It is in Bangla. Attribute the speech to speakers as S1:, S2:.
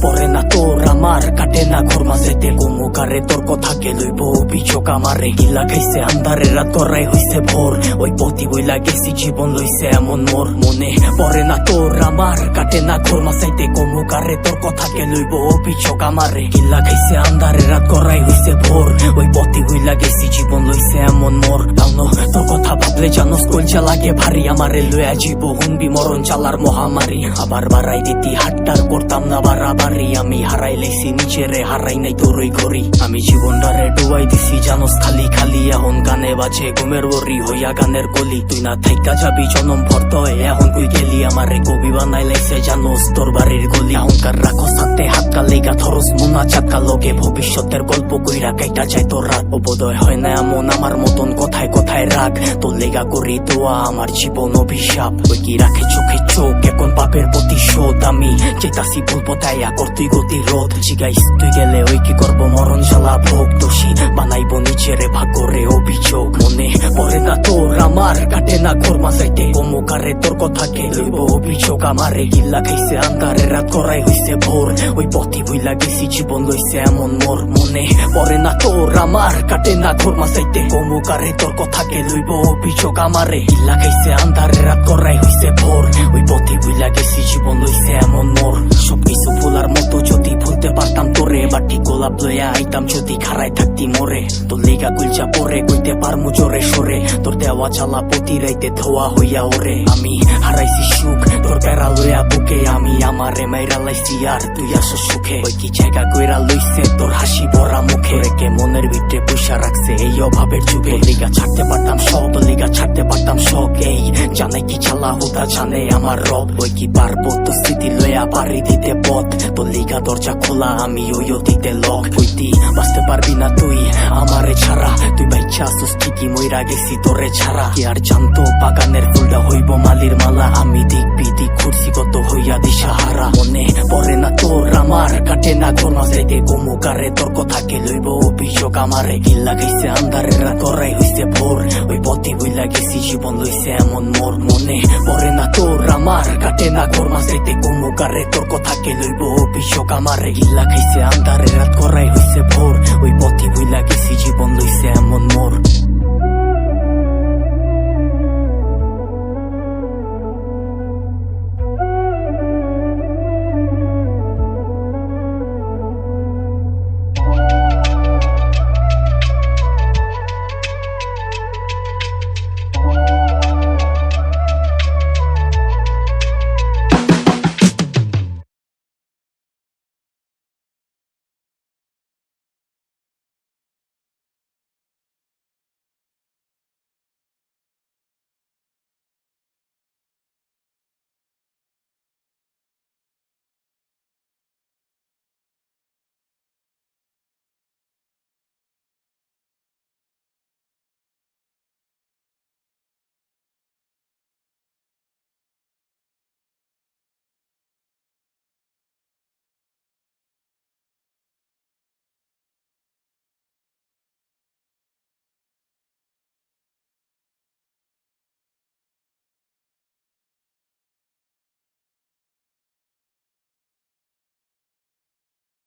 S1: পরে না তোর আমার কাটে না ঘর মাঝেতে গোমুকারে তোর কথাকে লইব অভিযোগ আমারে গিলা খাইছে আন্ধারে রাত করাই হইছে ভোর ওই পতি বইলা গেছি জীবন লইছে এমন মোর মনে পরে না তোর আমার কাটে না ঘর মাঝেতে গোমুকারে তোর কথাকে লইব অভিযোগ আমারে গিলা খাইছে আন্ধারে রাত করাই হইছে ভোর ওই পতি বইলা গেছি জীবন লইছে এমন মোর তাও তোর কথা ভাবলে জানোস কলচা লাগে ভারী আমারে লয়া জীব হুনবি মরণ চালার মহামারী আবার বাড়াই দিতি হাট্টার করতাম না বাড়াবাড়ি আমি হারাই লেছি নিজেরে হারাই নাই তোর ওই ঘড়ি আমি জীবনটারে ডুবাই দিছি জানোস খালি খালি এখন গানে বাজে ঘুমের ওরি হইয়া গানের গলি তুই না থাইকা যাবি জনম ভর্ত এখন কই গেলি আমারে কবি বানাই লাইছে জানোস তোর বাড়ির গলি অহংকার রাখো সাথে হাতকা লেগা থরস মুনা চাকা লগে ভবিষ্যতের গল্প কইরা কাইটা যায় তোর রাত বোধয় হয় না এমন আমার মতন কথায় কথায় রাগ তোর লেগা করি দোয়া আমার জীবন অভিশাপ ওই কি রাখে চোখে চোখ এখন পাপের প্রতিশোধ আমি চেতাসি বলবো তাই আকর তুই গতি রোধ জিগাইস তুই গেলে ওই কি করবো মরণ জ্বালা ভোগ দোষী বানাইবো নিজেরে ভাগ্যরে অভিযোগ মনে পড়ে না তোর আমার কাটে না ঘর মাঝাইতে গোমুকারে তোর কথাকে লইব অভিযোগ আমারে গিল্লা খাইছে আন্ধারে রাত করাই হইছে ভোর ওই পথি বইলা গেছি জীবন লইছে এমন মোর মনে পড়ে না তোর আমার কাটে না ঘর মাঝাইতে গোমুকারে তোর কথাকে লইব অভিযোগ আমারে গিল্লা খাইছে আন্ধারে রাত করাই হইছে ভোর ওই পথি বইলা গেছি জীবন লইছে এমন মোর সবকিছু ভুলার মতো যদি ভুলতে পারতাম তোরে বাটি গোলাপ লইয়া আইতাম যদি খারাই থাকতি মোরে তোর লেগা গুলচা পরে কইতে পারমু জোরে সরে তোর দেওয়া চালা প্রতি রাইতে ধোয়া হইয়া ওরে আমি হারাইছি সুখ তোর প্যারা লইয়া বুকে আমি আমারে মাইরা লাইছি আর তুই আসো সুখে ওই কি জায়গা কইরা লইছে তোর হাসি ভরা মুখে রেখে মনের ভিতরে পয়সা রাখছে এই অভাবের যুগে লিগা ছাড়তে পারতাম সব লিগা ছাড়তে পারতাম শখ এই জানে কি চালা হুদা জানে আমার রব ওই কি পারবো তো স্মৃতি লইয়া পারি দিতে পথ তোর লিগা দরজা খোলা আমি ওই দিতে লক হইতি বাঁচতে পারবি না তুই আমারে ছাড়া তুই বাইচ্ছা আসুস ঠিকই মইরা গেছি তোরে ছাড়া কি আর জানতো বাগানের ফুলটা হইব মালির মালা আমি দিক বিদিক ঘুরছি কত হইয়া দিশাহারা মনে পড়ে না তোর আমার কাটে না ঘর মাঝাইতে গোমুকারে তোর কথাকে লইব অভিযোগ আমারে গিল্লা খাইছে আন্ধারে রাত করাই হইছে ভোর ওই পথে বইলা গেছি জীবন লইছে এমন মোর মনে পড়ে না তোর আমার কাটে না ঘর মাঝাইতে গোমুকারে তোর কথাকে লইব অভিযোগ আমারে গিল্লা খাইছে আন্ধারে রাত করাই হইছে ভোর ওই পথে বইলা গেছি জীবন লইছে এমন মোর।